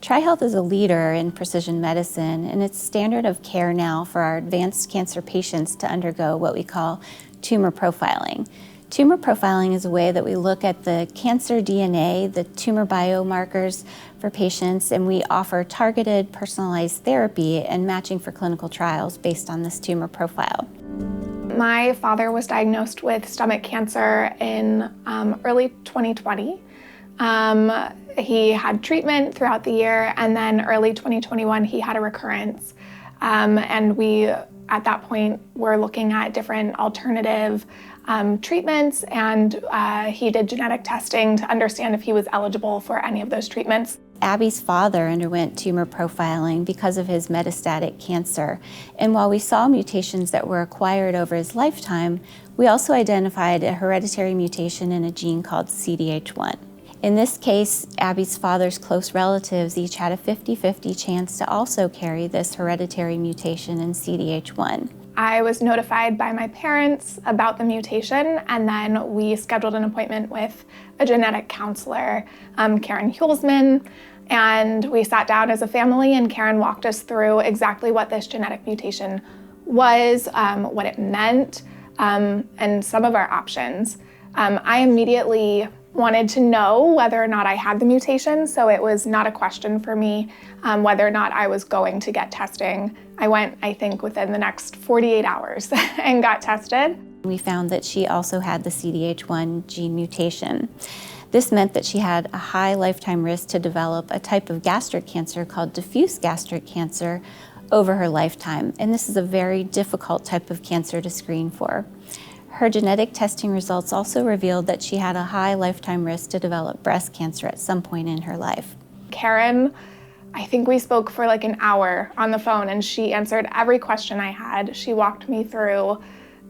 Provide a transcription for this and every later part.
TriHealth is a leader in precision medicine, and it's standard of care now for our advanced cancer patients to undergo what we call tumor profiling. Tumor profiling is a way that we look at the cancer DNA, the tumor biomarkers for patients, and we offer targeted, personalized therapy and matching for clinical trials based on this tumor profile. My father was diagnosed with stomach cancer in early 2020. He had treatment throughout the year, and then early 2021 he had a recurrence. And we, at that point, were looking at different alternative treatments, and he did genetic testing to understand if he was eligible for any of those treatments. Abby's father underwent tumor profiling because of his metastatic cancer. And while we saw mutations that were acquired over his lifetime, we also identified a hereditary mutation in a gene called CDH1. In this case, Abby's father's close relatives each had a 50-50 chance to also carry this hereditary mutation in CDH1. I was notified by my parents about the mutation, and then we scheduled an appointment with a genetic counselor, Karen Hulsman, and we sat down as a family, and Karen walked us through exactly what this genetic mutation was, what it meant, and some of our options. I immediately wanted to know whether or not I had the mutation, so it was not a question for me whether or not I was going to get testing. I went, I think, within the next 48 hours and got tested. We found that she also had the CDH1 gene mutation. This meant that she had a high lifetime risk to develop a type of gastric cancer called diffuse gastric cancer over her lifetime, and this is a very difficult type of cancer to screen for. Her genetic testing results also revealed that she had a high lifetime risk to develop breast cancer at some point in her life. Karen, I think we spoke for like an hour on the phone, and she answered every question I had. She walked me through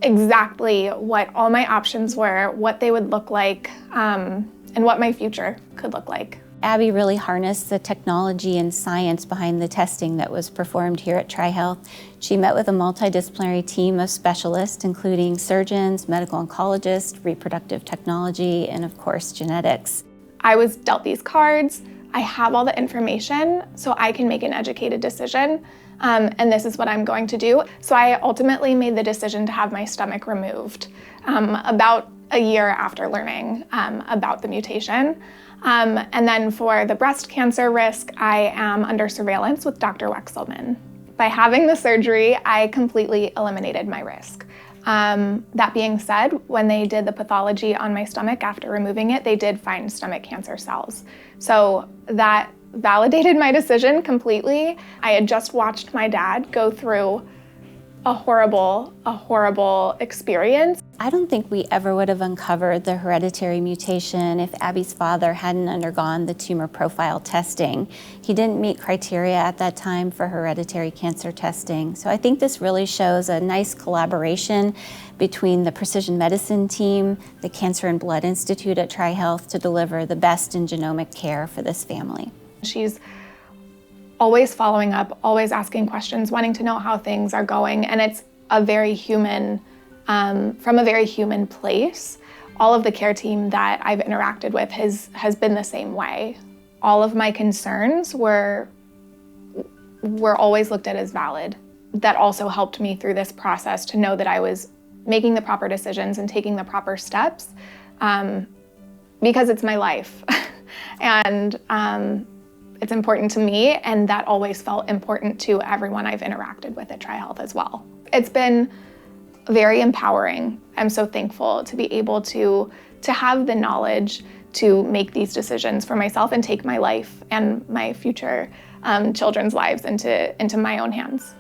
exactly what all my options were, what they would look like, and what my future could look like. Abby really harnessed the technology and science behind the testing that was performed here at TriHealth. She met with a multidisciplinary team of specialists, including surgeons, medical oncologists, reproductive technology, and of course, genetics. I was dealt these cards. I have all the information, so I can make an educated decision, and this is what I'm going to do. So I ultimately made the decision to have my stomach removed about a year after learning about the mutation. And then for the breast cancer risk, I am under surveillance with Dr. Wexelman. By having the surgery, I completely eliminated my risk. That being said, when they did the pathology on my stomach after removing it, they did find stomach cancer cells. So that validated my decision completely. I had just watched my dad go through a horrible experience. I don't think we ever would have uncovered the hereditary mutation if Abby's father hadn't undergone the tumor profile testing. He didn't meet criteria at that time for hereditary cancer testing. So I think this really shows a nice collaboration between the precision medicine team, the Cancer and Blood Institute at TriHealth to deliver the best in genomic care for this family. She's always following up, always asking questions, wanting to know how things are going, and it's a very human, from a very human place. All of the care team that I've interacted with has been the same way. All of my concerns were always looked at as valid. That also helped me through this process to know that I was making the proper decisions and taking the proper steps, because it's my life. And it's important to me, and that always felt important to everyone I've interacted with at TriHealth as well. It's been very empowering. I'm so thankful to be able to have the knowledge to make these decisions for myself and take my life and my future children's lives into my own hands.